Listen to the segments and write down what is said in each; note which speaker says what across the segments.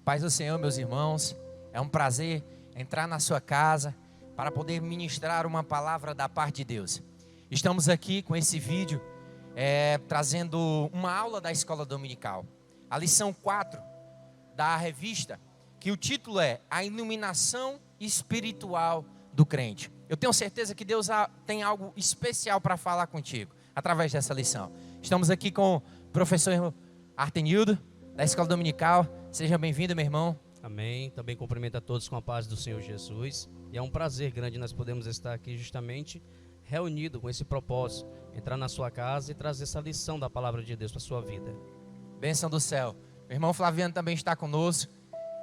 Speaker 1: Paz do Senhor, meus irmãos, é um prazer entrar na sua casa para poder ministrar uma palavra da parte de Deus. Estamos aqui com esse vídeo, trazendo uma aula da escola dominical, a lição 4 da revista, que o título é A Iluminação Espiritual do Crente. Eu tenho certeza que Deus tem algo especial para falar contigo, através dessa lição. Estamos aqui com o professor Artenildo, da escola dominical. Seja bem-vindo, meu irmão.
Speaker 2: Amém. Também cumprimento a todos com a paz do Senhor Jesus. E é um prazer grande nós podemos estar aqui justamente reunidos com esse propósito, entrar na sua casa e trazer essa lição da palavra de Deus para a sua vida.
Speaker 1: Bênção do céu. Meu irmão Flaviano também está conosco,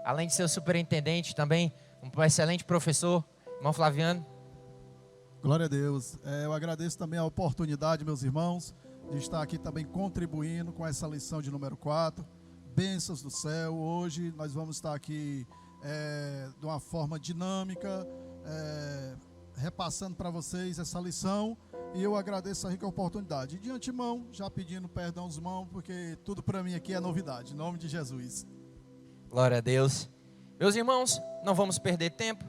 Speaker 1: além de ser o superintendente, também um excelente professor. Irmão Flaviano.
Speaker 3: Glória a Deus. Eu agradeço também a oportunidade, meus irmãos, de estar aqui também contribuindo com essa lição de número 4. Bênçãos do céu. Hoje nós vamos estar aqui de uma forma dinâmica, repassando para vocês essa lição, e eu agradeço a rica oportunidade. E de antemão, já pedindo perdão aos irmãos, porque tudo para mim aqui é novidade, em nome de Jesus.
Speaker 1: Glória a Deus. Meus irmãos, não vamos perder tempo.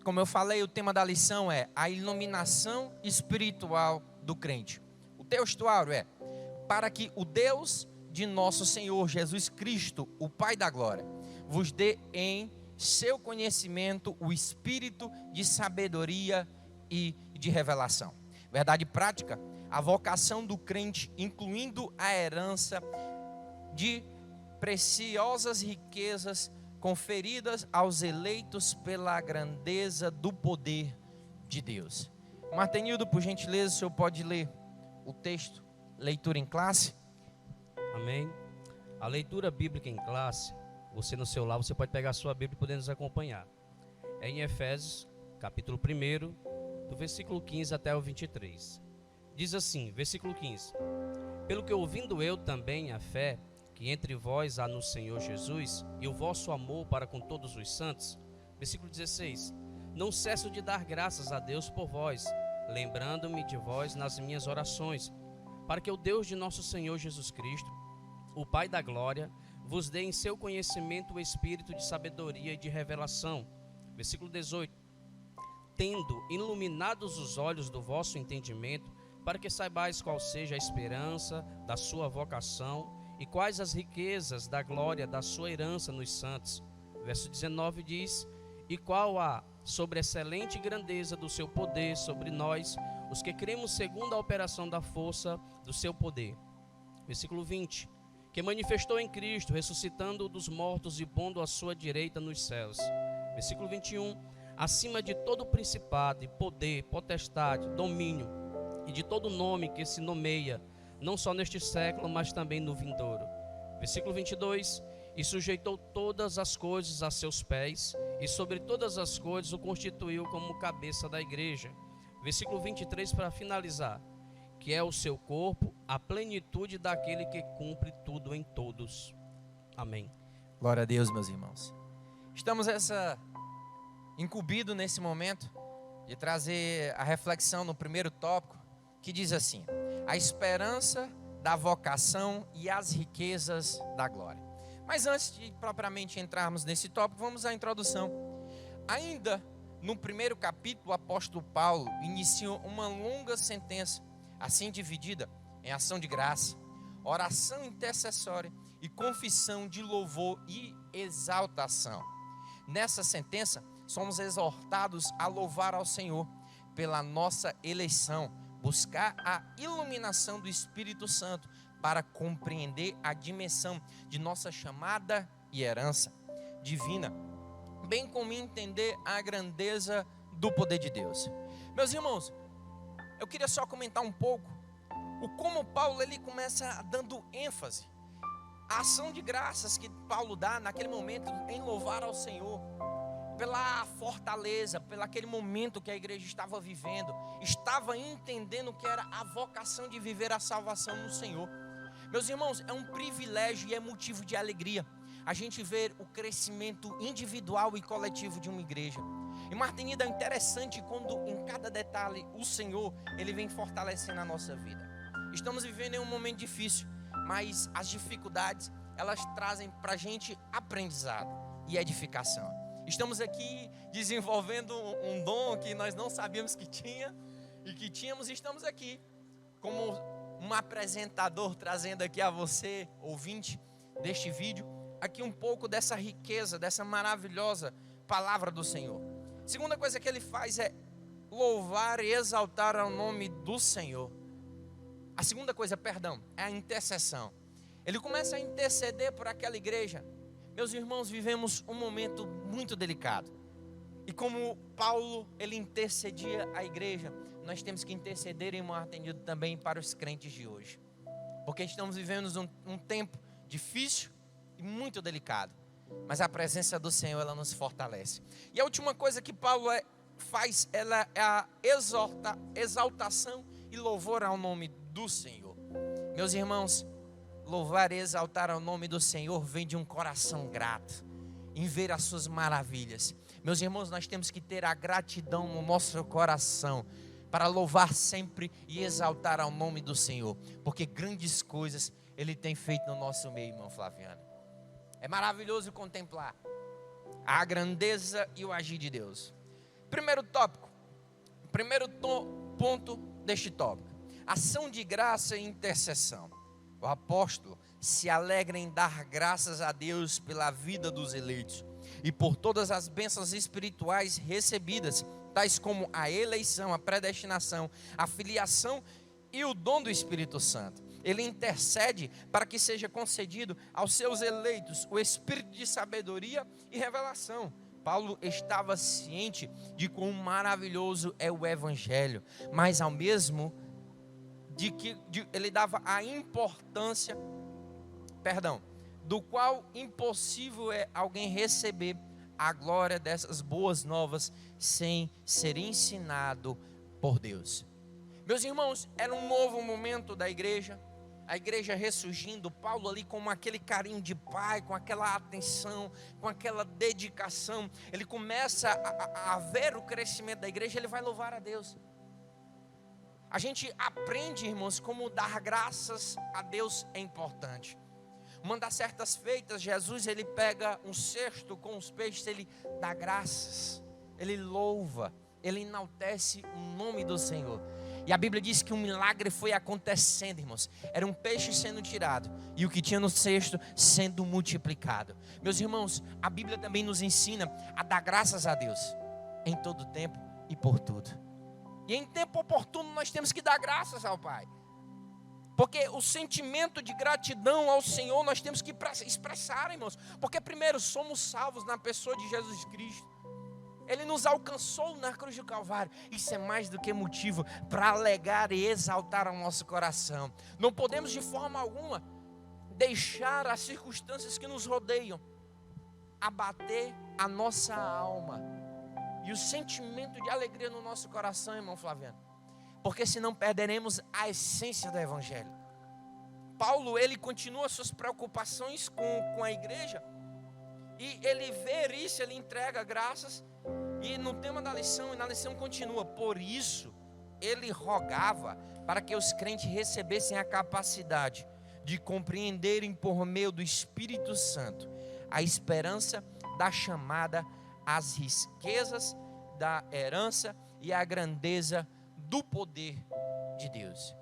Speaker 1: Como eu falei, o tema da lição é a iluminação espiritual do crente. O textuário é: para que o Deus de nosso Senhor Jesus Cristo, o Pai da glória, vos dê em seu conhecimento o espírito de sabedoria e de revelação. Verdade prática, a vocação do crente, incluindo a herança de preciosas riquezas conferidas aos eleitos pela grandeza do poder de Deus. Martenildo, por gentileza, o senhor pode ler o texto, leitura em classe?
Speaker 2: Amém. A leitura bíblica em classe, você no seu lar, você pode pegar a sua Bíblia e poder nos acompanhar. É em Efésios, capítulo 1, do versículo 15 até o 23. Diz assim, versículo 15: Pelo que ouvindo eu também a fé que entre vós há no Senhor Jesus, e o vosso amor para com todos os santos. Versículo 16: Não cesso de dar graças a Deus por vós, lembrando-me de vós nas minhas orações, para que o Deus de nosso Senhor Jesus Cristo, o Pai da glória, vos dê em seu conhecimento o espírito de sabedoria e de revelação. Versículo 18: Tendo iluminados os olhos do vosso entendimento, para que saibais qual seja a esperança da sua vocação e quais as riquezas da glória da sua herança nos santos. Verso 19 diz: E qual a sobreexcelente grandeza do seu poder sobre nós, os que cremos segundo a operação da força do seu poder. Versículo 20: Que manifestou em Cristo, ressuscitando-o dos mortos e pondo à sua direita nos céus. Versículo 21: Acima de todo principado, poder, potestade, domínio e de todo nome que se nomeia, não só neste século, mas também no vindouro. Versículo 22: E sujeitou todas as coisas a seus pés, e sobre todas as coisas o constituiu como cabeça da igreja. Versículo 23, para finalizar: Que é o seu corpo, a plenitude daquele que cumpre tudo em todos. Amém.
Speaker 1: Glória a Deus, meus irmãos. Estamos incumbidos nesse momento de trazer a reflexão no primeiro tópico, que diz assim: a esperança da vocação e as riquezas da glória. Mas antes de propriamente entrarmos nesse tópico, vamos à introdução. Ainda no primeiro capítulo, o apóstolo Paulo iniciou uma longa sentença, assim dividida em ação de graça, oração intercessória e confissão de louvor e exaltação. Nessa sentença, somos exortados a louvar ao Senhor pela nossa eleição, buscar a iluminação do Espírito Santo para compreender a dimensão de nossa chamada e herança divina, bem como entender a grandeza do poder de Deus. Meus irmãos, eu queria só comentar um pouco como Paulo ele começa dando ênfase à ação de graças que Paulo dá naquele momento em louvar ao Senhor pela fortaleza, pelo aquele momento que a igreja estava vivendo, estava entendendo que era a vocação de viver a salvação no Senhor. Meus irmãos, é um privilégio e é motivo de alegria a gente ver o crescimento individual e coletivo de uma igreja. E Martenildo, é interessante quando em cada detalhe o Senhor, ele vem fortalecendo a nossa vida. Estamos vivendo em um momento difícil, mas as dificuldades, elas trazem para a gente aprendizado e edificação. Estamos aqui desenvolvendo um dom que nós não sabíamos que tinha e que tínhamos, e estamos aqui como um apresentador, trazendo aqui a você, ouvinte deste vídeo, aqui um pouco dessa riqueza, dessa maravilhosa palavra do Senhor. Segunda coisa que ele faz é louvar e exaltar ao nome do Senhor. A segunda coisa, é a intercessão. Ele começa a interceder por aquela igreja. Meus irmãos, vivemos um momento muito delicado. E como Paulo, ele intercedia a igreja, nós temos que interceder em maior atendido também para os crentes de hoje. Porque estamos vivendo um tempo difícil e muito delicado. Mas a presença do Senhor, ela nos fortalece. E a última coisa que Paulo faz, ela é a exaltação e louvor ao nome do Senhor. Meus irmãos, louvar e exaltar ao nome do Senhor vem de um coração grato, em ver as suas maravilhas. Meus irmãos, nós temos que ter a gratidão no nosso coração, para louvar sempre e exaltar ao nome do Senhor, porque grandes coisas Ele tem feito no nosso meio, irmão Flaviano. É maravilhoso contemplar a grandeza e o agir de Deus. Primeiro tópico, ponto deste tópico: ação de graça e intercessão. O apóstolo se alegra em dar graças a Deus pela vida dos eleitos e por todas as bênçãos espirituais recebidas, tais como a eleição, a predestinação, a filiação e o dom do Espírito Santo. Ele intercede para que seja concedido aos seus eleitos o espírito de sabedoria e revelação. Paulo estava ciente de quão maravilhoso é o Evangelho, mas ao mesmo ele dava a importância, do qual impossível é alguém receber a glória dessas boas novas sem ser ensinado por Deus. Meus irmãos, era um novo momento da igreja, a igreja ressurgindo, Paulo ali com aquele carinho de pai, com aquela atenção, com aquela dedicação, ele começa a ver o crescimento da igreja, ele vai louvar a Deus. A gente aprende, irmãos, como dar graças a Deus é importante. Uma das certas feitas, Jesus, ele pega um cesto com os peixes, ele dá graças, ele louva, ele enaltece o nome do Senhor. E a Bíblia diz que um milagre foi acontecendo, irmãos. Era um peixe sendo tirado e o que tinha no cesto sendo multiplicado. Meus irmãos, a Bíblia também nos ensina a dar graças a Deus em todo tempo e por tudo. E em tempo oportuno nós temos que dar graças ao Pai. Porque o sentimento de gratidão ao Senhor nós temos que expressar, irmãos. Porque primeiro somos salvos na pessoa de Jesus Cristo. Ele nos alcançou na cruz do Calvário. Isso é mais do que motivo para alegar e exaltar o nosso coração. Não podemos de forma alguma deixar as circunstâncias que nos rodeiam abater a nossa alma e o sentimento de alegria no nosso coração, irmão Flaviano. Porque senão perderemos a essência do Evangelho. Paulo, ele continua suas preocupações com a igreja. E ele vê isso, ele entrega graças. E no tema da lição, e na lição continua: por isso, ele rogava para que os crentes recebessem a capacidade de compreenderem por meio do Espírito Santo a esperança da chamada, as riquezas da herança e a grandeza do poder de Deus.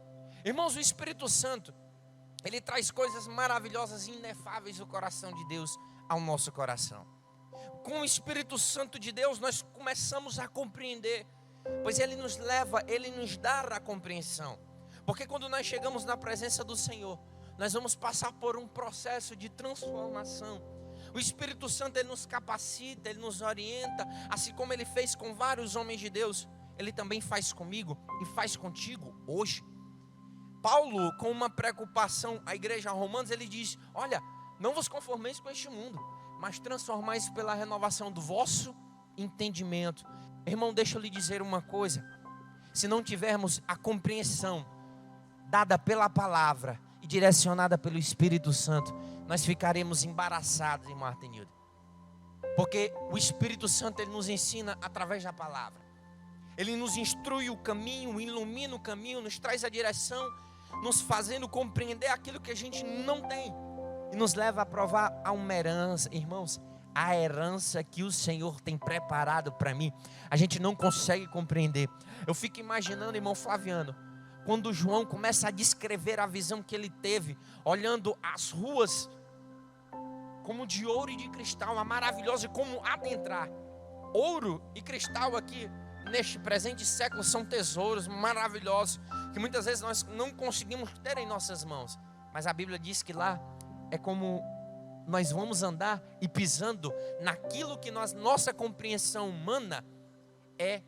Speaker 1: Irmãos, o Espírito Santo, ele traz coisas maravilhosas e inefáveis do coração de Deus ao nosso coração. Com o Espírito Santo de Deus nós começamos a compreender, pois ele nos leva, ele nos dá a compreensão. Porque quando nós chegamos na presença do Senhor, nós vamos passar por um processo de transformação. O Espírito Santo, ele nos capacita, ele nos orienta, assim como ele fez com vários homens de Deus, ele também faz comigo e faz contigo hoje. Paulo, com uma preocupação à igreja romana, ele diz: olha, não vos conformeis com este mundo, mas transformais pela renovação do vosso entendimento. Irmão, deixa eu lhe dizer uma coisa: se não tivermos a compreensão dada pela palavra e direcionada pelo Espírito Santo, nós ficaremos embaraçados, irmão Artenildo. Porque o Espírito Santo, ele nos ensina através da palavra. Ele nos instrui o caminho, ilumina o caminho, nos traz a direção, nos fazendo compreender aquilo que a gente não tem. e nos leva a provar a uma herança. Irmãos, a herança que o Senhor tem preparado para mim, a gente não consegue compreender. Eu fico imaginando, irmão Flaviano, quando João começa a descrever a visão que ele teve, olhando as ruas como de ouro e de cristal, uma maravilhosa, e como adentrar. Ouro e cristal aqui, neste presente século, são tesouros maravilhosos, que muitas vezes nós não conseguimos ter em nossas mãos. Mas a Bíblia diz que lá é como nós vamos andar e pisando naquilo que nossa compreensão humana é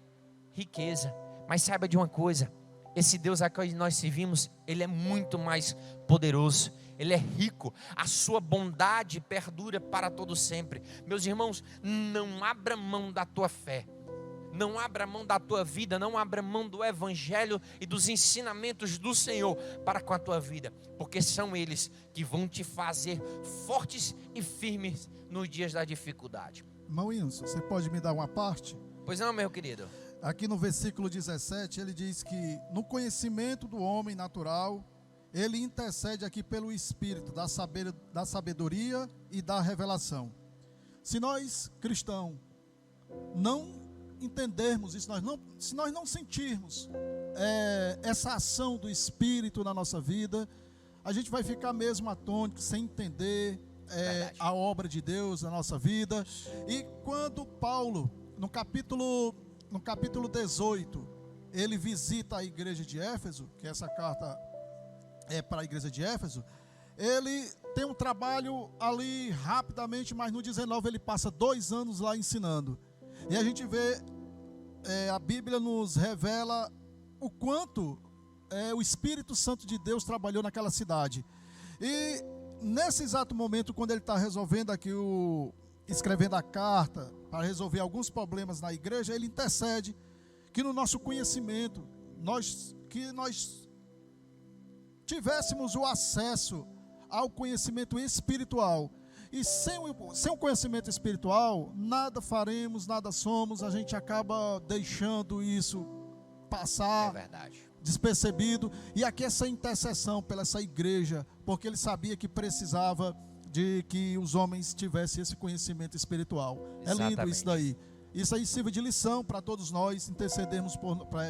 Speaker 1: riqueza. Mas saiba de uma coisa, esse Deus a quem nós servimos, Ele é muito mais poderoso, Ele é rico, a sua bondade perdura para todo sempre. Meus irmãos, não abra mão da tua fé, não abra mão da tua vida, não abra mão do evangelho e dos ensinamentos do Senhor para com a tua vida, porque são eles que vão te fazer fortes e firmes nos dias da dificuldade.
Speaker 3: Irmão Wilson, você pode me dar uma parte?
Speaker 1: Pois não, meu querido.
Speaker 3: Aqui no versículo 17, ele diz que no conhecimento do homem natural, ele intercede aqui pelo Espírito da sabedoria e da revelação. Se nós, cristãos, não entendermos isso, se nós não sentirmos essa ação do Espírito na nossa vida, a gente vai ficar mesmo atônito, sem entender a obra de Deus na nossa vida. E quando Paulo, no capítulo 18, ele visita a igreja de Éfeso, que essa carta é para a igreja de Éfeso, ele tem um trabalho ali rapidamente, mas no 19 ele passa 2 anos lá ensinando. E a gente vê, a Bíblia nos revela o quanto o Espírito Santo de Deus trabalhou naquela cidade. E nesse exato momento, quando ele está resolvendo aqui, escrevendo a carta, para resolver alguns problemas na igreja, ele intercede que no nosso conhecimento, nós tivéssemos o acesso ao conhecimento espiritual. E sem o conhecimento espiritual, nada faremos, nada somos, a gente acaba deixando isso passar despercebido. E aqui essa intercessão pela essa igreja, porque ele sabia que precisava de que os homens tivessem esse conhecimento espiritual. Exatamente. É lindo isso daí. Isso aí sirva de lição para todos nós, intercedermos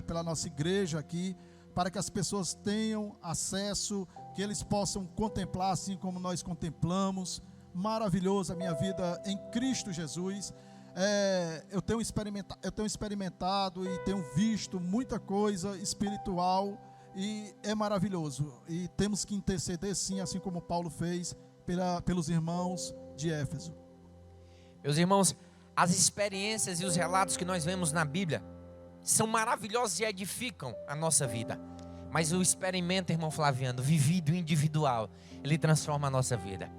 Speaker 3: pela nossa igreja aqui, para que as pessoas tenham acesso, que eles possam contemplar assim como nós contemplamos. Maravilhoso a minha vida em Cristo Jesus. Eu tenho experimentado e tenho visto muita coisa espiritual e é maravilhoso. E temos que interceder sim, assim como Paulo fez pelos irmãos de Éfeso.
Speaker 1: Meus irmãos, as experiências e os relatos que nós vemos na Bíblia são maravilhosos e edificam a nossa vida. Mas o experimento, irmão Flaviano, vivido individual, ele transforma a nossa vida.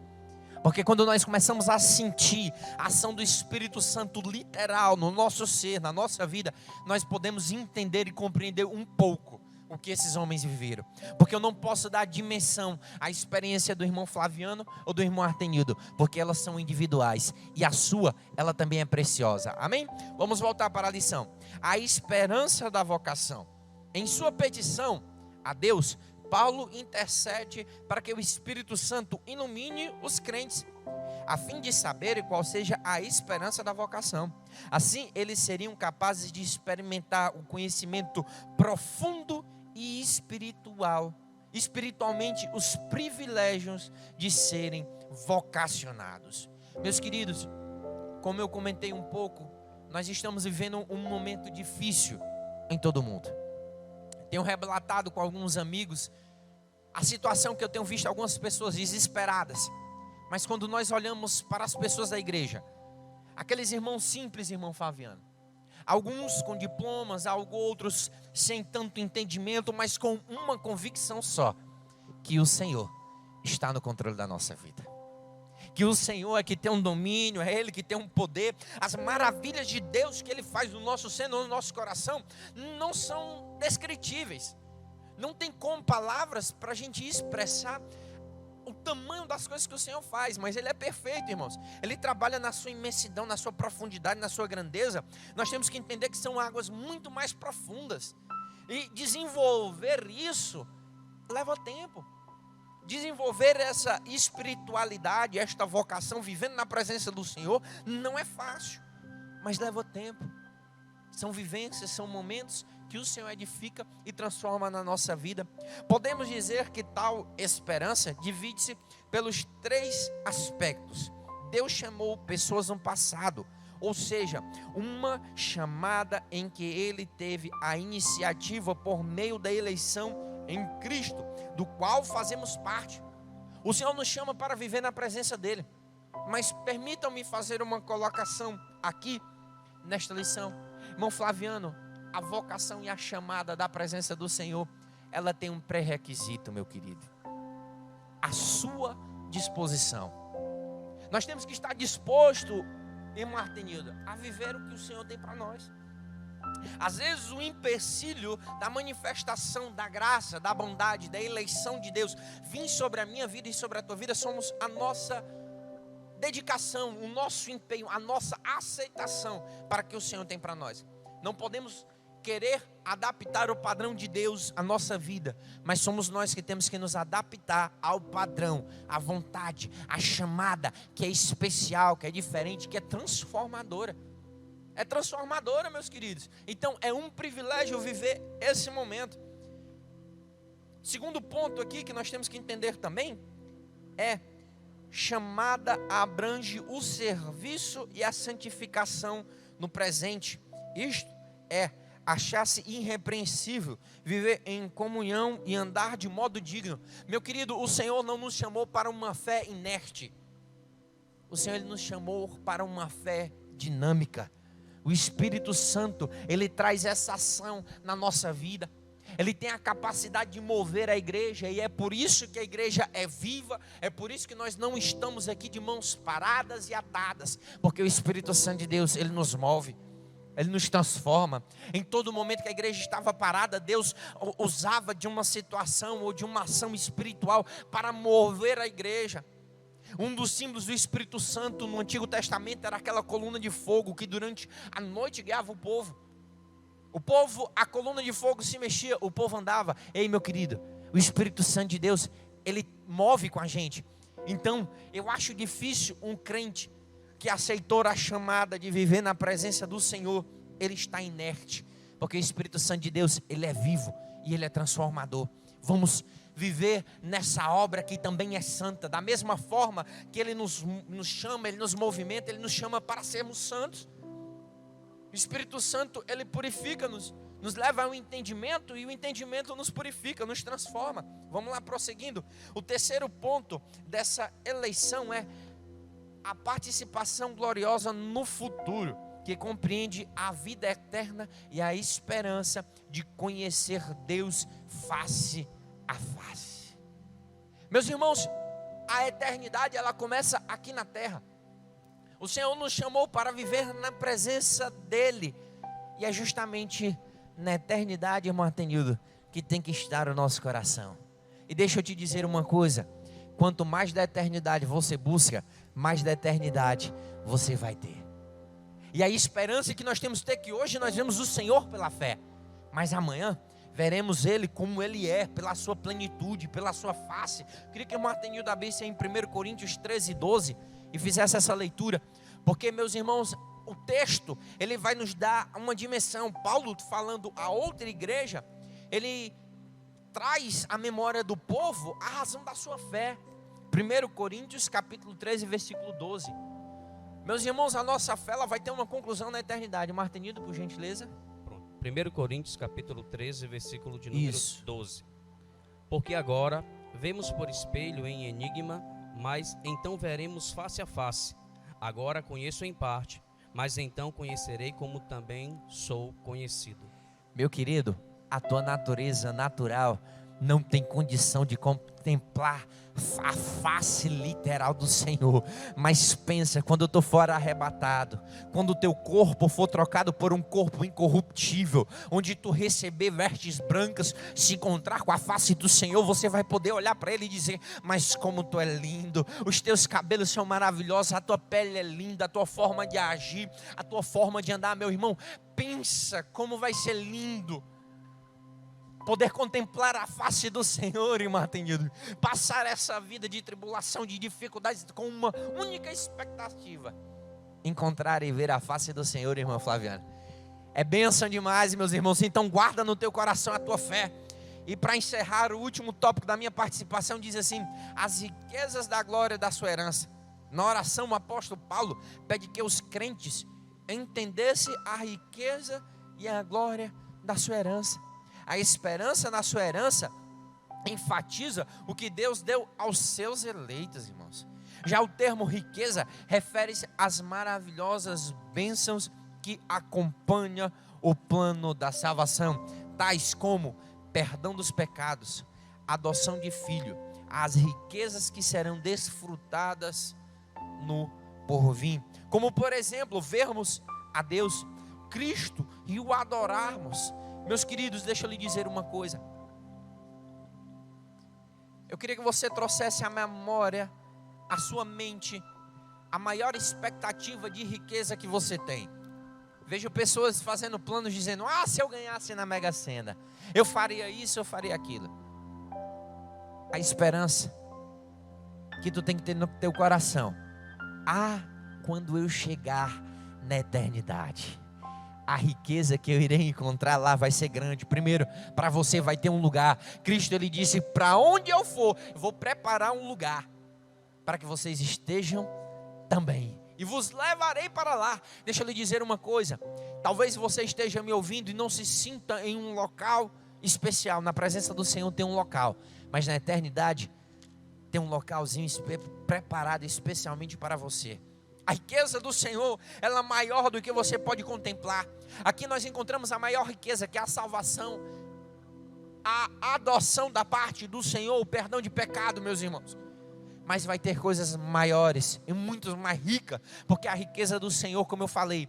Speaker 1: Porque quando nós começamos a sentir a ação do Espírito Santo literal no nosso ser, na nossa vida, nós podemos entender e compreender um pouco o que esses homens viveram. Porque eu não posso dar dimensão à experiência do irmão Flaviano ou do irmão Artenildo, porque elas são individuais e a sua, ela também é preciosa. Amém? Vamos voltar para a lição. A esperança da vocação. Em sua petição a Deus, Paulo intercede para que o Espírito Santo ilumine os crentes, a fim de saberem qual seja a esperança da vocação. Assim, eles seriam capazes de experimentar o conhecimento profundo e espiritualmente, os privilégios de serem vocacionados. Meus queridos, como eu comentei um pouco, nós estamos vivendo um momento difícil em todo o mundo. Tenho relatado com alguns amigos a situação que eu tenho visto algumas pessoas desesperadas. Mas quando nós olhamos para as pessoas da igreja, aqueles irmãos simples, irmão Flaviano, alguns com diplomas, outros sem tanto entendimento, mas com uma convicção só, que o Senhor está no controle da nossa vida. Que o Senhor é que tem um domínio, é Ele que tem um poder. As maravilhas de Deus que Ele faz no nosso ser, no nosso coração, não são descritíveis. Não tem como palavras para a gente expressar o tamanho das coisas que o Senhor faz. Mas Ele é perfeito, irmãos. Ele trabalha na sua imensidão, na sua profundidade, na sua grandeza. Nós temos que entender que são águas muito mais profundas. E desenvolver isso leva tempo. desenvolver essa espiritualidade, esta vocação, vivendo na presença do Senhor, não é fácil, mas leva tempo. São vivências, são momentos que o Senhor edifica e transforma na nossa vida. Podemos dizer que tal esperança divide-se pelos 3 aspectos. Deus chamou pessoas no passado, ou seja, uma chamada em que Ele teve a iniciativa por meio da eleição em Cristo, do qual fazemos parte. O Senhor nos chama para viver na presença dEle. Mas permitam-me fazer uma colocação aqui, nesta lição. Irmão Flaviano, a vocação e a chamada da presença do Senhor, ela tem um pré-requisito, meu querido: a sua disposição. Nós temos que estar disposto, irmão Artenildo, a viver o que o Senhor tem para nós. Às vezes o empecilho da manifestação da graça, da bondade, da eleição de Deus vir sobre a minha vida e sobre a tua vida, somos a nossa dedicação, o nosso empenho, a nossa aceitação para o que o Senhor tem para nós. Não podemos querer adaptar o padrão de Deus à nossa vida, mas somos nós que temos que nos adaptar ao padrão, à vontade, à chamada que é especial, que é diferente, que é transformadora. É transformadora, meus queridos. Então é um privilégio viver esse momento. Segundo ponto aqui que nós temos que entender também é: chamada abrange o serviço e a santificação no presente. Isto é achar-se irrepreensível, viver em comunhão e andar de modo digno. Meu querido, o Senhor não nos chamou para uma fé inerte. O Senhor nos chamou para uma fé dinâmica. O Espírito Santo, Ele traz essa ação na nossa vida. Ele tem a capacidade de mover a igreja, e é por isso que a igreja é viva, é por isso que nós não estamos aqui de mãos paradas e atadas, porque o Espírito Santo de Deus, Ele nos move, Ele nos transforma. Em todo momento que a igreja estava parada, Deus usava de uma situação ou de uma ação espiritual para mover a igreja. Um dos símbolos do Espírito Santo no Antigo Testamento era aquela coluna de fogo que durante a noite guiava o povo. O povo, a coluna de fogo se mexia, o povo andava. Ei, meu querido, o Espírito Santo de Deus, Ele move com a gente. Então, eu acho difícil um crente que aceitou a chamada de viver na presença do Senhor, ele está inerte, porque o Espírito Santo de Deus, Ele é vivo e Ele é transformador. Vamos viver nessa obra que também é santa, da mesma forma que Ele nos chama, Ele nos movimenta, Ele nos chama para sermos santos. O Espírito Santo, Ele purifica-nos, nos leva ao entendimento, e o entendimento nos purifica, nos transforma. Vamos lá, prosseguindo. O terceiro ponto dessa eleição é a participação gloriosa no futuro, que compreende a vida eterna e a esperança de conhecer Deus face a face. Meus irmãos, a eternidade, ela começa aqui na terra. O Senhor nos chamou para viver na presença dEle, e é justamente na eternidade, irmão Atenildo, que tem que estar o nosso coração. E deixa eu te dizer uma coisa: quanto mais da eternidade você busca, mais da eternidade você vai ter. E a esperança que nós temos que ter, que hoje nós vemos o Senhor pela fé, mas amanhã veremos Ele como Ele é, pela sua plenitude, pela sua face. Eu queria que o irmão Atenildo abrisse em 1 Coríntios 13:12 e fizesse essa leitura, porque, meus irmãos, o texto, ele vai nos dar uma dimensão. Paulo, falando a outra igreja, ele traz à memória do povo a razão da sua fé. 1 Coríntios capítulo 13, versículo 12. Meus irmãos, a nossa fé, ela vai ter uma conclusão na eternidade. Martinildo, por gentileza.
Speaker 2: Pronto. 1 Coríntios capítulo 13, versículo de número
Speaker 1: Isso.
Speaker 2: 12. Porque agora vemos por espelho em enigma, mas então veremos face a face. Agora conheço em parte, mas então conhecerei como também sou conhecido.
Speaker 1: Meu querido, a tua natureza natural não tem condição de contemplar a face literal do Senhor. Mas pensa, quando eu estou fora arrebatado, quando o teu corpo for trocado por um corpo incorruptível, onde tu receber vestes brancas, se encontrar com a face do Senhor, você vai poder olhar para Ele e dizer: mas como tu é lindo, os teus cabelos são maravilhosos, a tua pele é linda, a tua forma de agir, a tua forma de andar. Meu irmão, pensa como vai ser lindo poder contemplar a face do Senhor, irmão atendido, passar essa vida de tribulação, de dificuldades, com uma única expectativa: encontrar e ver a face do Senhor, irmã Flaviana. É bênção demais, meus irmãos. Então guarda no teu coração a tua fé. E para encerrar, o último tópico da minha participação diz assim: as riquezas da glória da sua herança. Na oração, o apóstolo Paulo pede que os crentes entendessem a riqueza e a glória da sua herança. A esperança na sua herança enfatiza o que Deus deu aos seus eleitos, irmãos. Já o termo riqueza refere-se às maravilhosas bênçãos que acompanham o plano da salvação, tais como perdão dos pecados, adoção de filho, as riquezas que serão desfrutadas no porvir. Como, por exemplo, vermos a Deus, Cristo, e o adorarmos. Meus queridos, deixa eu lhe dizer uma coisa. Eu queria que você trouxesse à memória, à sua mente, a maior expectativa de riqueza que você tem. Vejo pessoas fazendo planos dizendo: se eu ganhasse na Mega Sena, eu faria isso, eu faria aquilo. A esperança que tu tem que ter no teu coração: quando eu chegar na eternidade, a riqueza que eu irei encontrar lá vai ser grande. Primeiro, para você vai ter um lugar. Cristo, ele disse: para onde eu for, eu vou preparar um lugar para que vocês estejam também, e vos levarei para lá. Deixa eu lhe dizer uma coisa: talvez você esteja me ouvindo e não se sinta em um local especial. Na presença do Senhor tem um local, mas na eternidade tem um localzinho preparado especialmente para você. A riqueza do Senhor, ela é maior do que você pode contemplar. Aqui nós encontramos a maior riqueza, que é a salvação, a adoção da parte do Senhor, o perdão de pecado, meus irmãos. Mas vai ter coisas maiores e muito mais ricas, porque a riqueza do Senhor, como eu falei,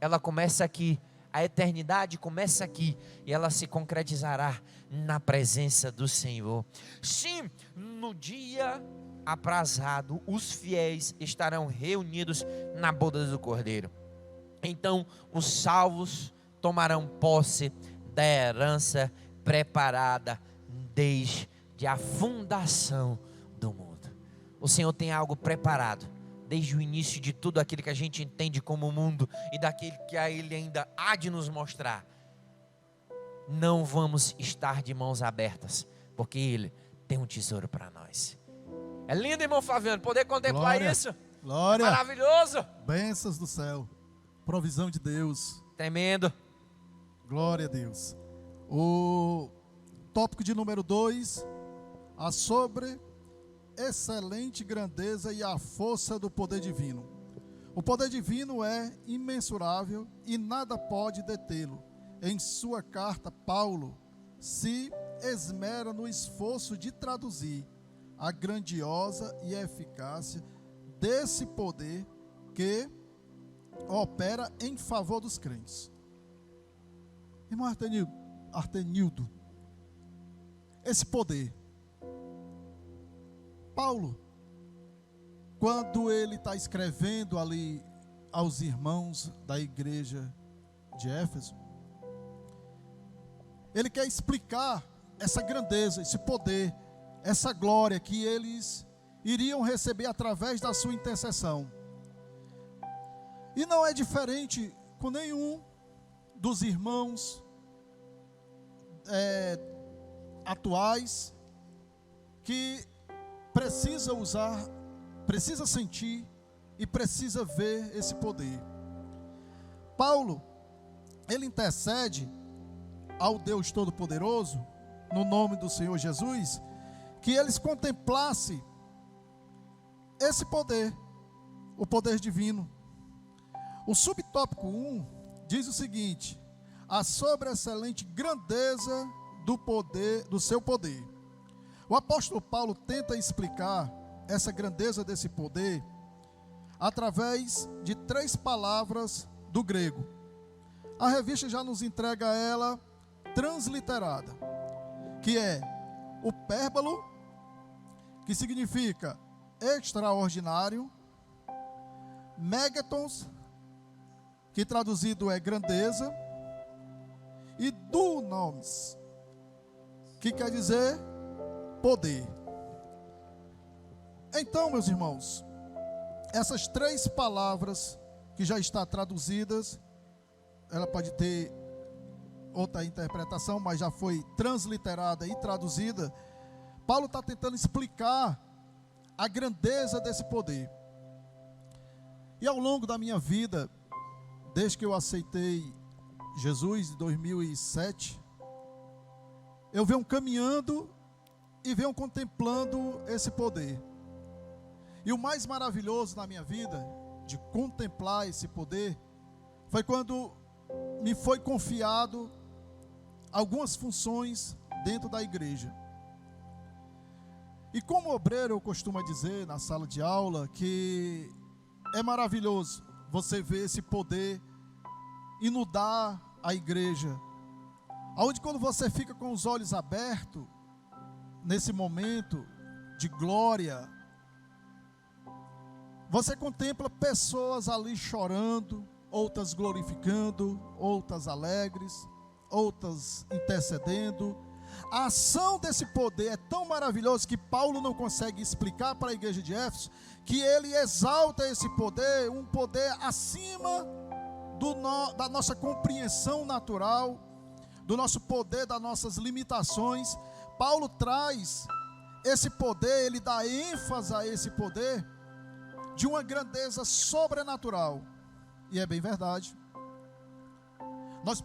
Speaker 1: ela começa aqui. A eternidade começa aqui e ela se concretizará na presença do Senhor. Sim, no dia aprazado, os fiéis estarão reunidos na boda do Cordeiro. Então os salvos tomarão posse da herança preparada desde a fundação do mundo. O Senhor tem algo preparado desde o início de tudo aquilo que a gente entende como mundo e daquele que Ele ainda há de nos mostrar. Não vamos estar de mãos abertas, porque Ele tem um tesouro para nós. É lindo, irmão Flaviano, poder contemplar isso.
Speaker 3: Glória.
Speaker 1: Maravilhoso.
Speaker 3: Bênçãos do céu. Provisão de Deus.
Speaker 1: Tremendo.
Speaker 3: Glória a Deus. O tópico de número 2, a sobre excelente grandeza e a força do poder divino. O poder divino é imensurável e nada pode detê-lo. Em sua carta, Paulo se esmera no esforço de traduzir a grandiosa e eficácia desse poder que opera em favor dos crentes. Irmão Artenildo, esse poder, Paulo, quando ele está escrevendo ali aos irmãos da igreja de Éfeso, ele quer explicar essa grandeza, esse poder, essa glória que eles iriam receber através da sua intercessão. E não é diferente com nenhum dos irmãos atuais que precisa sentir e precisa ver esse poder. Paulo, ele intercede ao Deus Todo-Poderoso, no nome do Senhor Jesus, que eles contemplassem esse poder, o poder divino. O subtópico 1 diz o seguinte: a sobreexcelente grandeza do poder, do seu poder. O apóstolo Paulo tenta explicar essa grandeza desse poder através de 3 palavras do grego. A revista já nos entrega ela transliterada, que é o pérbalo, que significa extraordinário, megatons, que traduzido é grandeza, e dunamis, que quer dizer poder. Então, meus irmãos, essas três palavras que já estão traduzidas, ela pode ter outra interpretação, mas já foi transliterada e traduzida. Paulo está tentando explicar a grandeza desse poder. E ao longo da minha vida, desde que eu aceitei Jesus em 2007, eu venho caminhando e venho contemplando esse poder. E o mais maravilhoso na minha vida, de contemplar esse poder, foi quando me foi confiado algumas funções dentro da igreja. E como obreiro, eu costumo dizer na sala de aula que é maravilhoso você ver esse poder inundar a igreja, aonde quando você fica com os olhos abertos, nesse momento de glória, você contempla pessoas ali chorando, outras glorificando, outras alegres, outras intercedendo. A ação desse poder é tão maravilhosa que Paulo não consegue explicar para a igreja de Éfeso, que ele exalta esse poder, um poder acima da nossa compreensão natural, do nosso poder, das nossas limitações. Paulo traz esse poder, ele dá ênfase a esse poder de uma grandeza sobrenatural. E é bem verdade. Nós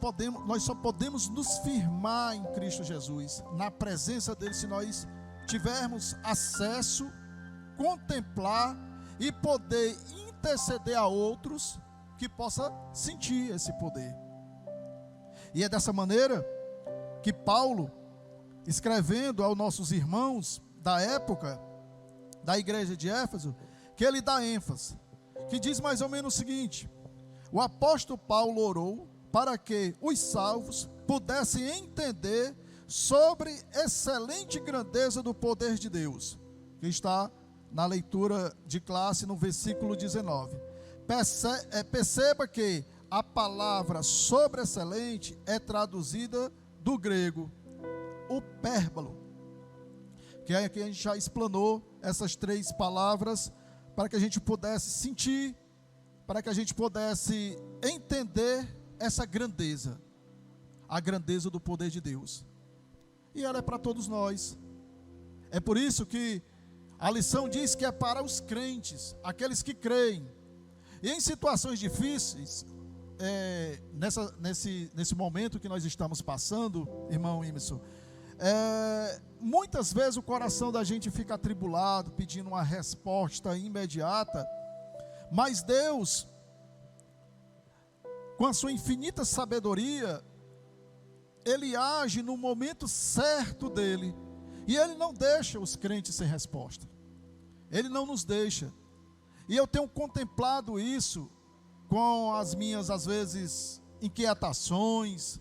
Speaker 3: só podemos nos firmar em Cristo Jesus, na presença dele, se nós tivermos acesso, contemplar e poder interceder a outros que possa sentir esse poder. E é dessa maneira que Paulo, escrevendo aos nossos irmãos da época da igreja de Éfeso, que ele dá ênfase, que diz mais ou menos o seguinte: o apóstolo Paulo orou para que os salvos pudessem entender sobre excelente grandeza do poder de Deus, que está na leitura de classe no versículo 19. Perceba que a palavra sobre excelente é traduzida do grego, o pérbalo, que é que a gente já explanou essas três palavras para que a gente pudesse sentir, para que a gente pudesse entender essa grandeza, a grandeza do poder de Deus. E ela é para todos nós. É por isso que a lição diz que é para os crentes, aqueles que creem. E em situações difíceis, nesse momento que nós estamos passando, irmão Emerson, muitas vezes o coração da gente fica atribulado, pedindo uma resposta imediata, mas Deus, com a sua infinita sabedoria, Ele age no momento certo dEle, e Ele não deixa os crentes sem resposta, Ele não nos deixa. E eu tenho contemplado isso com as minhas, às vezes, inquietações,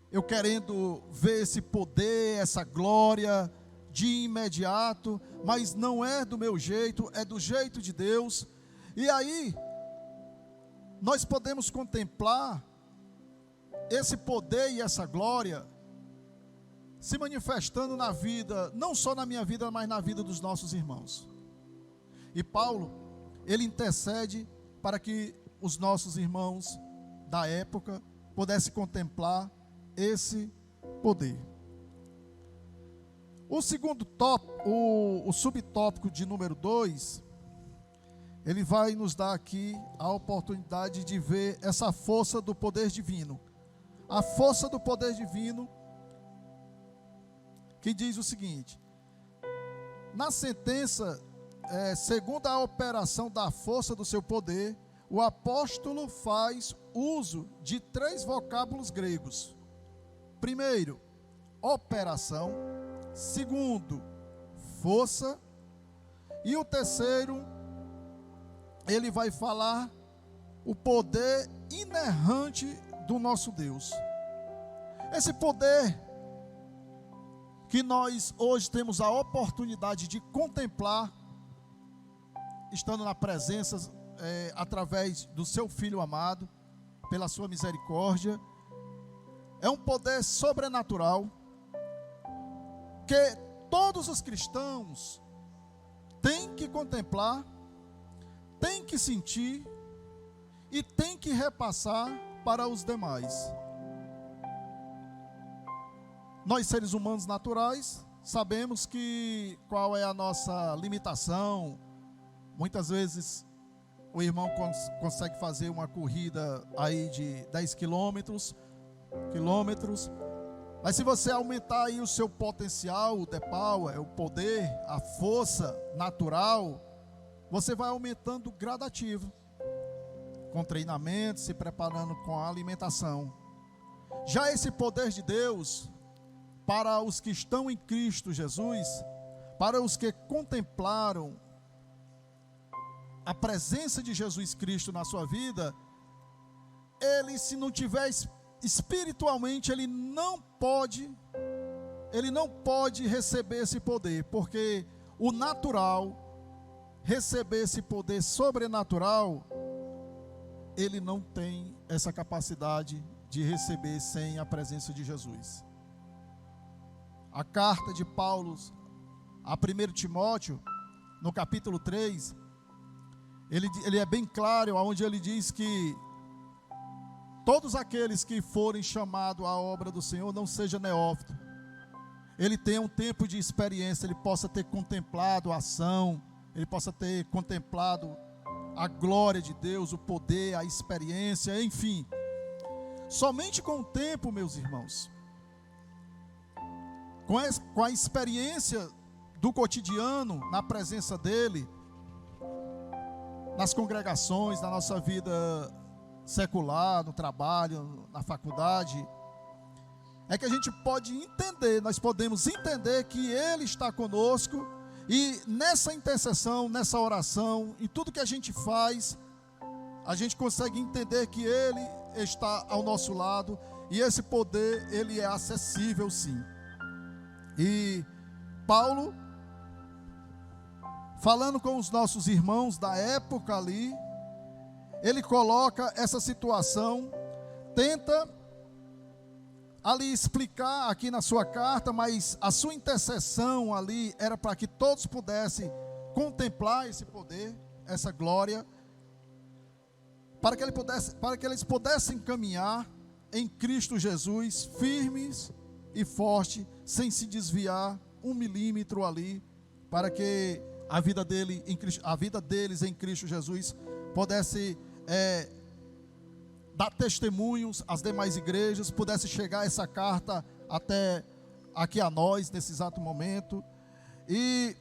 Speaker 3: eu querendo ver esse poder, essa glória de imediato, mas não é do meu jeito, é do jeito de Deus. E aí, nós podemos contemplar esse poder e essa glória se manifestando na vida, não só na minha vida, mas na vida dos nossos irmãos. E Paulo, ele intercede para que os nossos irmãos da época pudessem contemplar esse poder. O segundo tópico, o subtópico de número 2, ele vai nos dar aqui a oportunidade de ver essa força do poder divino. A força do poder divino, que diz o seguinte: na sentença, segundo a operação da força do seu poder, o apóstolo faz uso de 3 vocábulos gregos. Primeiro, operação. Segundo, força. E o terceiro, ele vai falar o poder inerrante do nosso Deus. Esse poder que nós hoje temos a oportunidade de contemplar, estando na presença, através do seu Filho amado, pela sua misericórdia, é um poder sobrenatural, que todos os cristãos têm que contemplar, têm que sentir e têm que repassar para os demais. Nós, seres humanos naturais, sabemos qual é a nossa limitação. Muitas vezes o irmão consegue fazer uma corrida aí de 10 quilômetros, mas se você aumentar aí o seu potencial, o the power, o poder, a força natural, você vai aumentando gradativo, com treinamento, se preparando com a alimentação. Já esse poder de Deus, para os que estão em Cristo Jesus, para os que contemplaram a presença de Jesus Cristo na sua vida, ele, se não tiver espiritualmente, ele não pode receber esse poder, porque o natural, receber esse poder sobrenatural, ele não tem essa capacidade de receber sem a presença de Jesus. A carta de Paulo a 1 Timóteo, no capítulo 3, ele é bem claro, onde ele diz que todos aqueles que forem chamados à obra do Senhor, não seja neófito, ele tenha um tempo de experiência, ele possa ter contemplado a ação, ele possa ter contemplado a glória de Deus, o poder, a experiência, enfim. Somente com o tempo, meus irmãos, com a experiência do cotidiano, na presença dele, nas congregações, na nossa vida secular, no trabalho, na faculdade, é que a gente pode entender, nós podemos entender que ele está conosco, e nessa intercessão, nessa oração, em tudo que a gente faz, a gente consegue entender que ele está ao nosso lado, e esse poder, ele é acessível sim. E Paulo, falando com os nossos irmãos da época ali, ele coloca essa situação, tenta ali explicar aqui na sua carta, mas a sua intercessão ali era para que todos pudessem contemplar esse poder, essa glória, para que eles pudessem caminhar em Cristo Jesus, firmes e fortes, sem se desviar 1 milímetro ali, para que a vida deles em Cristo Jesus pudesse dar testemunhos às demais igrejas, pudesse chegar essa carta até aqui a nós, nesse exato momento. E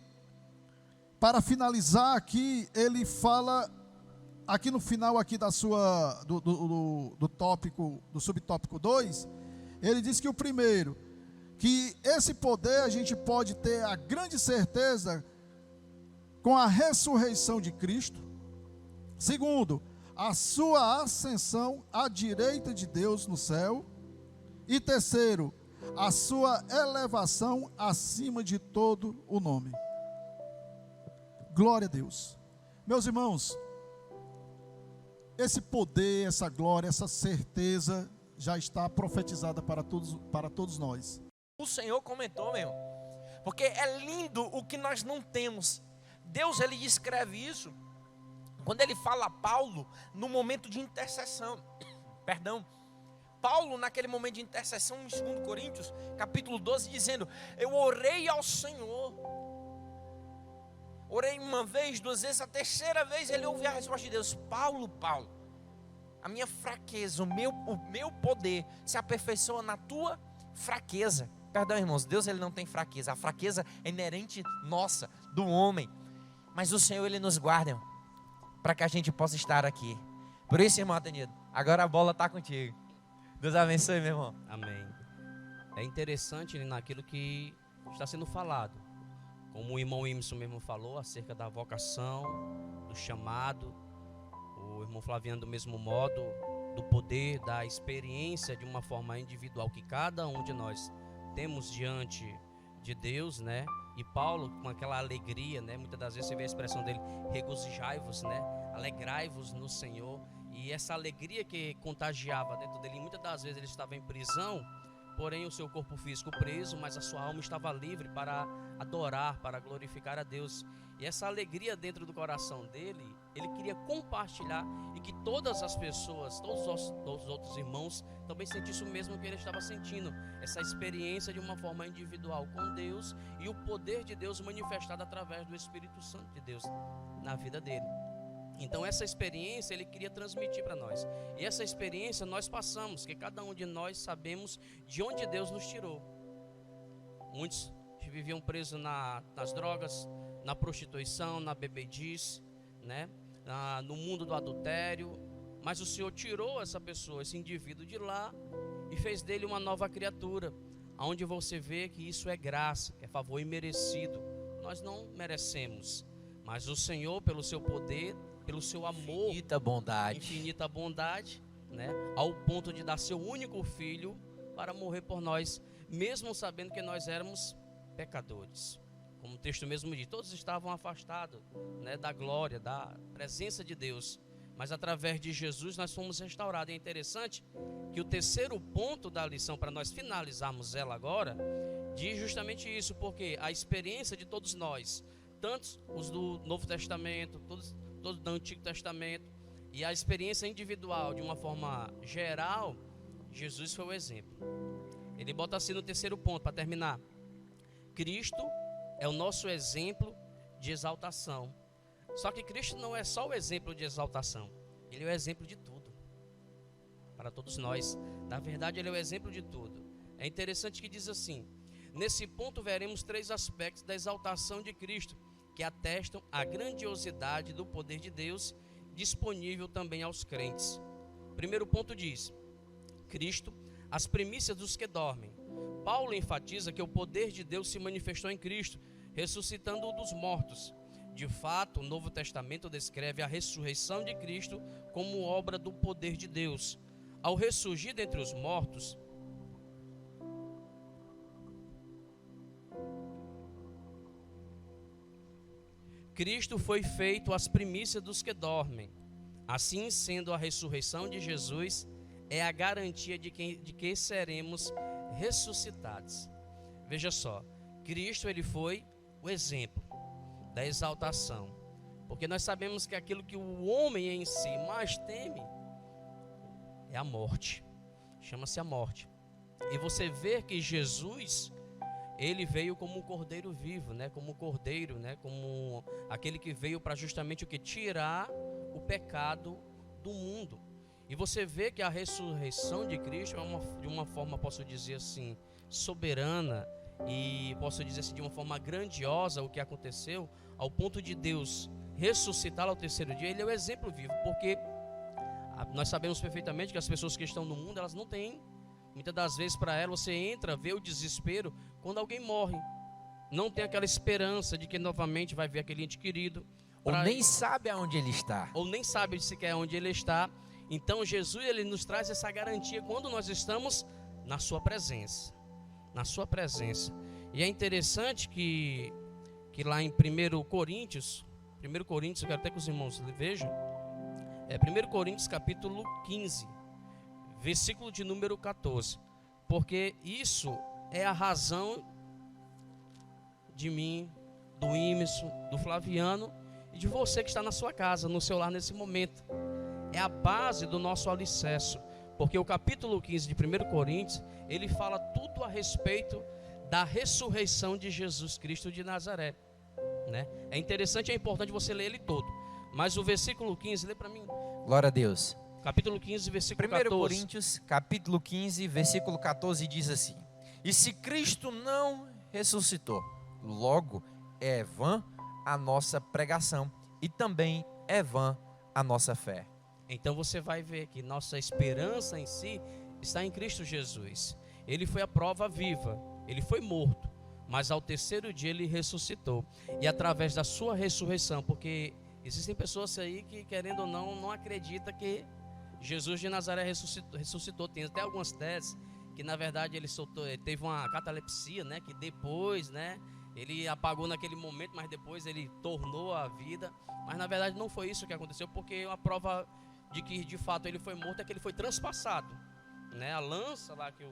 Speaker 3: para finalizar aqui, ele fala, aqui no final aqui do tópico, do subtópico 2, ele diz que o primeiro, que esse poder a gente pode ter a grande certeza com a ressurreição de Cristo. Segundo, a sua ascensão à direita de Deus no céu. E terceiro, a sua elevação acima de todo o nome. Glória a Deus. Meus irmãos, esse poder, essa glória, essa certeza já está profetizada para todos nós.
Speaker 1: O Senhor comentou, meu irmão, porque é lindo o que nós não temos. Deus, ele escreve isso quando ele fala a Paulo no momento de intercessão. Perdão. Paulo, naquele momento de intercessão, em 2 Coríntios, capítulo 12, dizendo: eu orei ao Senhor. Orei uma vez, 2 vezes, a terceira vez ele ouviu a resposta de Deus: Paulo, a minha fraqueza, o meu poder se aperfeiçoa na tua fraqueza. Perdão, irmãos, Deus, ele não tem fraqueza. A fraqueza é inerente nossa, do homem. Mas o Senhor, ele nos guarda, para que a gente possa estar aqui. Por isso, irmão Atenildo, agora a bola está contigo. Deus abençoe, meu irmão.
Speaker 2: Amém. É interessante naquilo que está sendo falado. Como o irmão Emerson mesmo falou, acerca da vocação, do chamado. O irmão Flaviano do mesmo modo, do poder, da experiência de uma forma individual que cada um de nós temos diante de Deus, né? E Paulo, com aquela alegria, né? Muitas das vezes você vê a expressão dele: regozijai-vos, né? Alegrai-vos no Senhor. E essa alegria que contagiava dentro dele, muitas das vezes ele estava em prisão, porém o seu corpo físico preso, mas a sua alma estava livre para adorar, para glorificar a Deus. E essa alegria dentro do coração dele, ele queria compartilhar e que todas as pessoas, todos os outros irmãos também sentissem o mesmo que ele estava sentindo, essa experiência de uma forma individual com Deus e o poder de Deus manifestado através do Espírito Santo de Deus na vida dele. Então essa experiência ele queria transmitir para nós. E essa experiência nós passamos, que cada um de nós sabemos de onde Deus nos tirou. Muitos viviam presos nas drogas, na prostituição, na bebedice, né? No mundo do adultério. Mas o Senhor tirou essa pessoa, esse indivíduo de lá e fez dele uma nova criatura. Onde você vê que isso é graça, que é favor imerecido. Nós não merecemos, mas o Senhor, pelo seu poder, pelo seu amor, infinita bondade, né, ao ponto de dar seu único filho para morrer por nós, mesmo sabendo que nós éramos pecadores. Como o texto mesmo diz, todos estavam afastados, né, da glória, da presença de Deus, mas através de Jesus nós fomos restaurados. E é interessante que o terceiro ponto da lição, para nós finalizarmos ela agora, diz justamente isso, porque a experiência de todos nós, tantos os do Novo Testamento, todos do Antigo Testamento, e a experiência individual de uma forma geral, Jesus foi o exemplo. Ele bota assim no terceiro ponto, para terminar: Cristo é o nosso exemplo de exaltação. Só que Cristo não é só o exemplo de exaltação, ele é o exemplo de tudo para todos nós. Na verdade, ele é o exemplo de tudo. É interessante que diz assim: nesse ponto veremos três aspectos da exaltação de Cristo que atestam a grandiosidade do poder de Deus disponível também aos crentes. Primeiro ponto diz: Cristo, as primícias dos que dormem. Paulo enfatiza que o poder de Deus se manifestou em Cristo, ressuscitando-o dos mortos. De fato, o Novo Testamento descreve a ressurreição de Cristo como obra do poder de Deus. Ao ressurgir dentre os mortos, Cristo foi feito as primícias dos que dormem. Assim, sendo a ressurreição de Jesus, é a garantia de que seremos ressuscitados. Veja só, Cristo ele foi o exemplo da exaltação, porque nós sabemos que aquilo que o homem em si mais teme é a morte, chama-se a morte. E você vê que Jesus, ele veio como um cordeiro vivo, né? Como um cordeiro, né? Como aquele que veio para justamente o que? Tirar o pecado do mundo. E você vê que a ressurreição de Cristo é de uma forma, posso dizer assim, soberana, e posso dizer assim, de uma forma grandiosa o que aconteceu, ao ponto de Deus ressuscitá-lo ao terceiro dia. Ele é o exemplo vivo, porque nós sabemos perfeitamente que as pessoas que estão no mundo, elas não têm, muitas das vezes para elas, você entra, vê o desespero quando alguém morre, não tem aquela esperança de que novamente vai ver aquele ente querido,
Speaker 1: ou nem sabe aonde ele está,
Speaker 2: ou nem sabe sequer onde ele está. Então Jesus, ele nos traz essa garantia quando nós estamos na sua presença, na sua presença. E é interessante que lá em 1 Coríntios, eu quero até que os irmãos vejam, 1 Coríntios capítulo 15, versículo de número 14, porque isso é a razão de mim, do Imerson, do Flaviano e de você que está na sua casa, no seu lar nesse momento. É a base do nosso alicerce, porque o capítulo 15 de 1 Coríntios, ele fala tudo a respeito da ressurreição de Jesus Cristo de Nazaré, né? É interessante, é importante você ler ele todo, mas o versículo 15, lê para mim.
Speaker 1: Glória a Deus.
Speaker 2: Capítulo 15, versículo
Speaker 1: 1 Coríntios, capítulo 15, versículo 14, diz assim: e se Cristo não ressuscitou, logo é vã a nossa pregação, e também é vã a nossa fé.
Speaker 2: Então você vai ver que nossa esperança em si está em Cristo Jesus. Ele foi a prova viva, ele foi morto, mas ao terceiro dia ele ressuscitou. E através da sua ressurreição, porque existem pessoas aí que, querendo ou não acreditam que Jesus de Nazaré ressuscitou. Tem até algumas teses que na verdade ele teve uma catalepsia, né? Que depois, né? Ele apagou naquele momento, mas depois ele tornou a vida. Mas na verdade não foi isso que aconteceu, porque a prova de que de fato ele foi morto é que ele foi transpassado, né? A lança lá que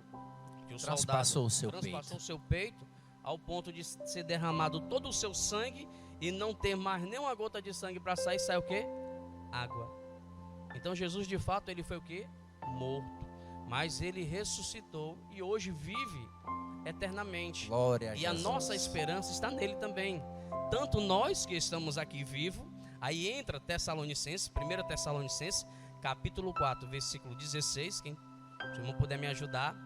Speaker 2: que o
Speaker 1: Transpassou
Speaker 2: soldado transpassou o seu peito, ao ponto de ser derramado todo o seu sangue e não ter mais nenhuma gota de sangue para sair, sai o quê? Água. Então Jesus de fato ele foi o quê? Morto, mas ele ressuscitou e hoje vive eternamente.
Speaker 1: Glória a
Speaker 2: E
Speaker 1: Jesus.
Speaker 2: a nossa esperança está nele também. Tanto nós que estamos aqui vivos, aí entra Tessalonicenses, 1 Tessalonicenses, capítulo 4, versículo 16, quem se o irmão puder me ajudar,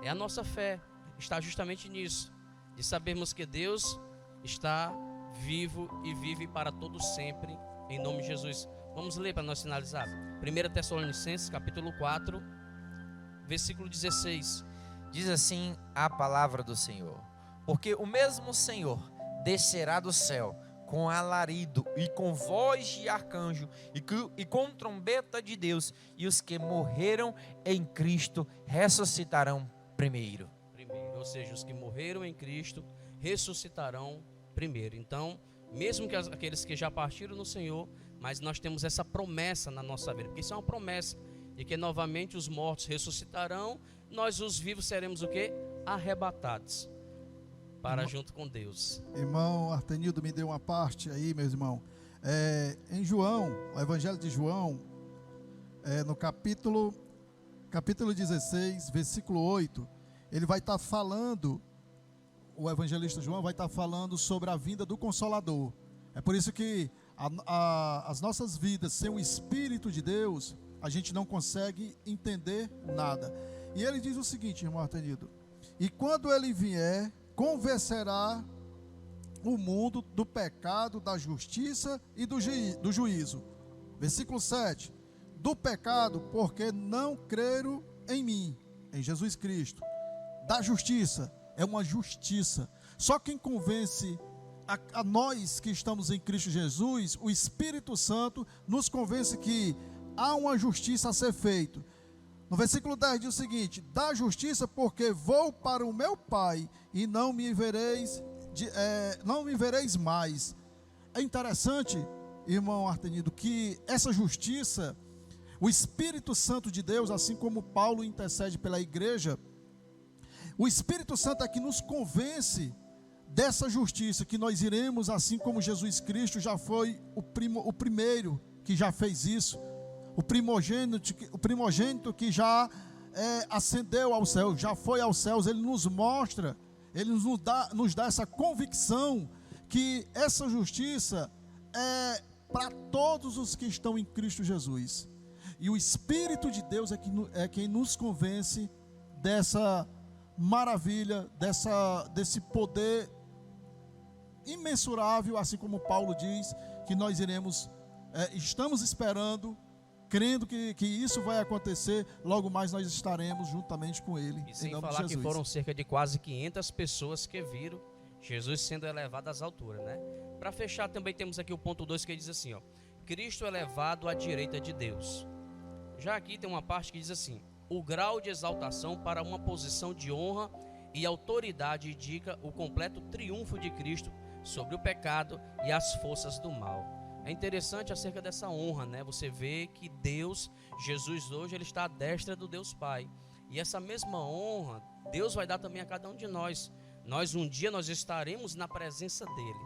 Speaker 2: é a nossa fé, está justamente nisso, de sabermos que Deus está vivo e vive para todo sempre, em nome de Jesus. Vamos ler para nós finalizar. 1 Tessalonicenses, capítulo 4, versículo 16.
Speaker 1: Diz assim a palavra do Senhor: porque o mesmo Senhor descerá do céu com alarido e com voz de arcanjo e com trombeta de Deus, e os que morreram em Cristo ressuscitarão primeiro.
Speaker 2: Ou seja, os que morreram em Cristo ressuscitarão primeiro. Então, mesmo que aqueles que já partiram no Senhor, mas nós temos essa promessa na nossa vida, porque isso é uma promessa de que novamente os mortos ressuscitarão, nós os vivos seremos o quê? Arrebatados para junto com Deus.
Speaker 3: Irmão Artenildo, me deu uma parte aí, meu irmão. Em João, o Evangelho de João, no capítulo 16, versículo 8, ele vai estar falando, o evangelista João vai estar falando sobre a vinda do Consolador. É por isso que as nossas vidas sem o Espírito de Deus, a gente não consegue entender nada. E ele diz o seguinte, irmão Artenildo: e quando ele vier, convencerá o mundo do pecado, da justiça e do juízo. Versículo 7. Do pecado, porque não creram em mim, em Jesus Cristo. Da justiça, é uma justiça. Só quem convence a nós que estamos em Cristo Jesus, o Espírito Santo nos convence que há uma justiça a ser feita. No versículo 10 diz o seguinte: da justiça, porque vou para o meu Pai e não me vereis mais. É interessante, irmão Artenido, que essa justiça, o Espírito Santo de Deus, assim como Paulo intercede pela igreja, o Espírito Santo é que nos convence dessa justiça, que nós iremos, assim como Jesus Cristo já foi o primeiro que já fez isso, o primogênito que já ascendeu ao céu, já foi aos céus. Ele nos mostra, ele nos dá essa convicção que essa justiça é para todos os que estão em Cristo Jesus. E o Espírito de Deus é quem nos convence dessa maravilha, desse poder imensurável, assim como Paulo diz, que nós estamos esperando, crendo que isso vai acontecer. Logo mais nós estaremos juntamente com ele.
Speaker 2: E sem falar que foram cerca de quase 500 pessoas que viram Jesus sendo elevado às alturas, né? Para fechar, também temos aqui o ponto 2, que diz assim, ó: Cristo elevado à direita de Deus. Já aqui tem uma parte que diz assim: o grau de exaltação para uma posição de honra e autoridade indica o completo triunfo de Cristo sobre o pecado e as forças do mal. É interessante acerca dessa honra, né? Você vê que Deus, Jesus hoje, ele está à destra do Deus Pai. E essa mesma honra, Deus vai dar também a cada um de nós. Um dia nós estaremos na presença dele.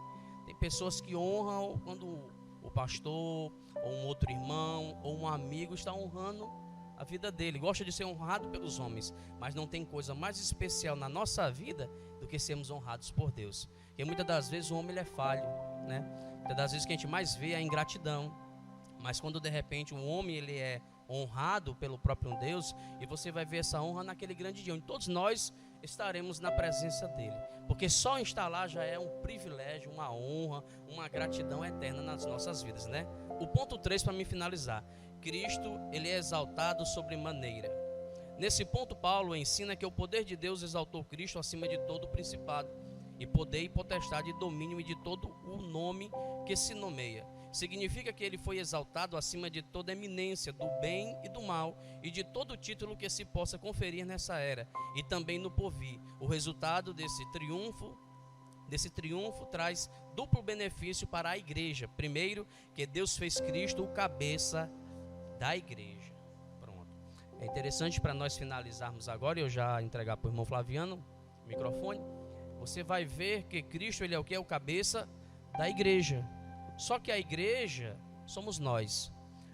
Speaker 2: Tem pessoas que honram quando o pastor, ou um outro irmão, ou um amigo está honrando a vida dele. Gosta de ser honrado pelos homens, mas não tem coisa mais especial na nossa vida do que sermos honrados por Deus. Porque muitas das vezes o homem ele é falho, né? Muitas das vezes o que a gente mais vê é a ingratidão. Mas quando de repente o homem ele é honrado pelo próprio Deus, e você vai ver essa honra naquele grande dia, onde todos nós estaremos na presença dele. Porque só estar lá já é um privilégio, uma honra, uma gratidão eterna nas nossas vidas, né? O ponto 3, para me finalizar: Cristo, ele é exaltado sobremaneira. Nesse ponto, Paulo ensina que o poder de Deus exaltou Cristo acima de todo o principado, e poder e potestade e domínio, e de todo o nome que se nomeia. Significa que ele foi exaltado acima de toda eminência do bem e do mal, e de todo título que se possa conferir nessa era, e também no porvir. O resultado desse triunfo traz duplo benefício para a igreja. Primeiro, que Deus fez Cristo o cabeça da igreja. Pronto. É interessante para nós finalizarmos agora, e eu já entregar para o irmão Flaviano o microfone. Você vai ver que Cristo, ele é o que? É o cabeça da igreja. Só que a igreja somos nós.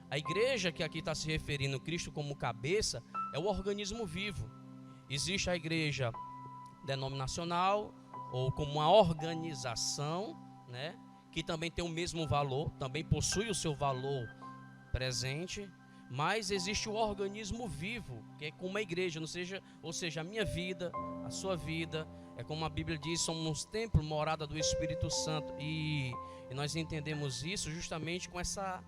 Speaker 2: A igreja que aqui está se referindo, Cristo como cabeça, é o organismo vivo. Existe a igreja denominacional, ou como uma organização, né, que também tem o mesmo valor, também possui o seu valor presente, mas existe o organismo vivo, que é como a igreja, ou seja, a minha vida, a sua vida, é como a Bíblia diz, somos templo, morada do Espírito Santo, e nós entendemos isso justamente com essa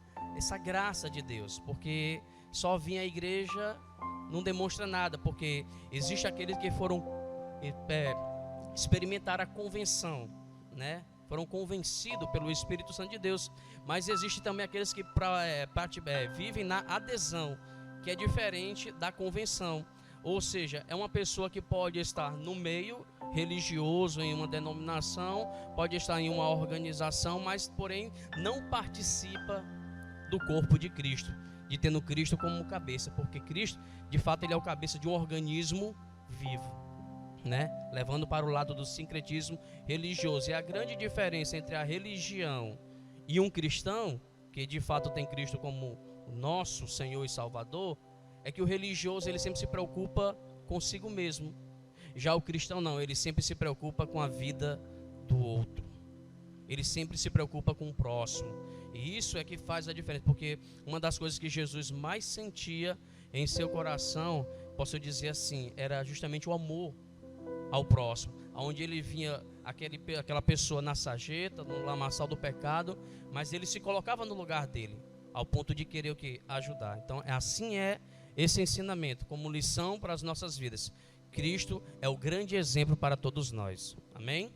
Speaker 2: graça de Deus, porque só vir à igreja não demonstra nada, porque existe aqueles que foram experimentar a convenção, né? Foram convencidos pelo Espírito Santo de Deus, mas existe também aqueles que vivem na adesão, que é diferente da convenção. Ou seja, é uma pessoa que pode estar no meio religioso, em uma denominação, pode estar em uma organização, mas porém não participa do corpo de Cristo, de tendo Cristo como cabeça, porque Cristo, de fato, ele é o cabeça de um organismo vivo, né? Levando para o lado do sincretismo religioso. E a grande diferença entre a religião e um cristão, que de fato tem Cristo como o nosso Senhor e Salvador, é que o religioso, ele sempre se preocupa consigo mesmo. Já o cristão não, ele sempre se preocupa com a vida do outro. Ele sempre se preocupa com o próximo. E isso é que faz a diferença, porque uma das coisas que Jesus mais sentia em seu coração, posso dizer assim, era justamente o amor ao próximo, onde ele vinha aquela pessoa na sarjeta, no lamaçal do pecado, mas ele se colocava no lugar dele, ao ponto de querer o que? Ajudar. Então assim é esse ensinamento, como lição para as nossas vidas. Cristo é o grande exemplo para todos nós. Amém?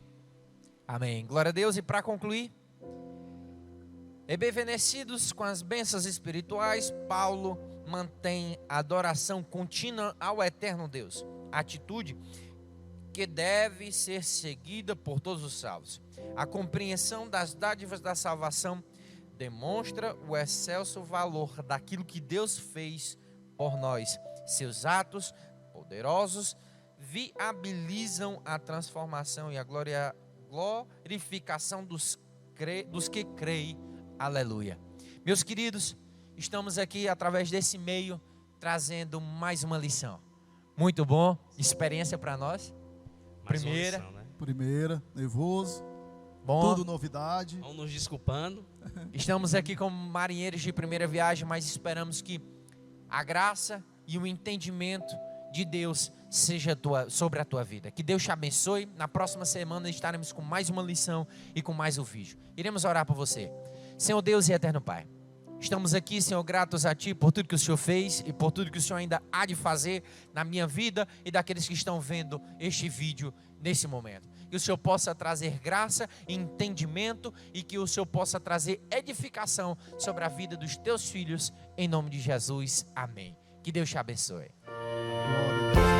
Speaker 1: Amém. Glória a Deus. E para concluir, embevecidos com as bênçãos espirituais, Paulo mantém a adoração contínua ao eterno Deus, atitude que deve ser seguida por todos os salvos. A compreensão das dádivas da salvação demonstra o excelso valor daquilo que Deus fez por nós. Seus atos poderosos viabilizam a transformação e a glorificação dos que creem. Aleluia. Meus queridos, estamos aqui através desse meio trazendo mais uma lição. Muito bom, experiência para nós. Primeira,
Speaker 2: lição, né?
Speaker 3: Primeira, nervoso,
Speaker 1: bom.
Speaker 3: tudo novidade.
Speaker 2: Vamos nos desculpando.
Speaker 1: Estamos aqui como marinheiros de primeira viagem, mas esperamos que a graça e o entendimento de Deus seja sobre a tua vida. Que Deus te abençoe. Na próxima semana estaremos com mais uma lição e com mais um vídeo. Iremos orar por você. Senhor Deus e eterno Pai, estamos aqui, Senhor, gratos a Ti por tudo que o Senhor fez e por tudo que o Senhor ainda há de fazer na minha vida e daqueles que estão vendo este vídeo nesse momento. Que o Senhor possa trazer graça e entendimento e que o Senhor possa trazer edificação sobre a vida dos Teus filhos, em nome de Jesus. Amém. Que Deus te abençoe.
Speaker 3: Glória a Deus.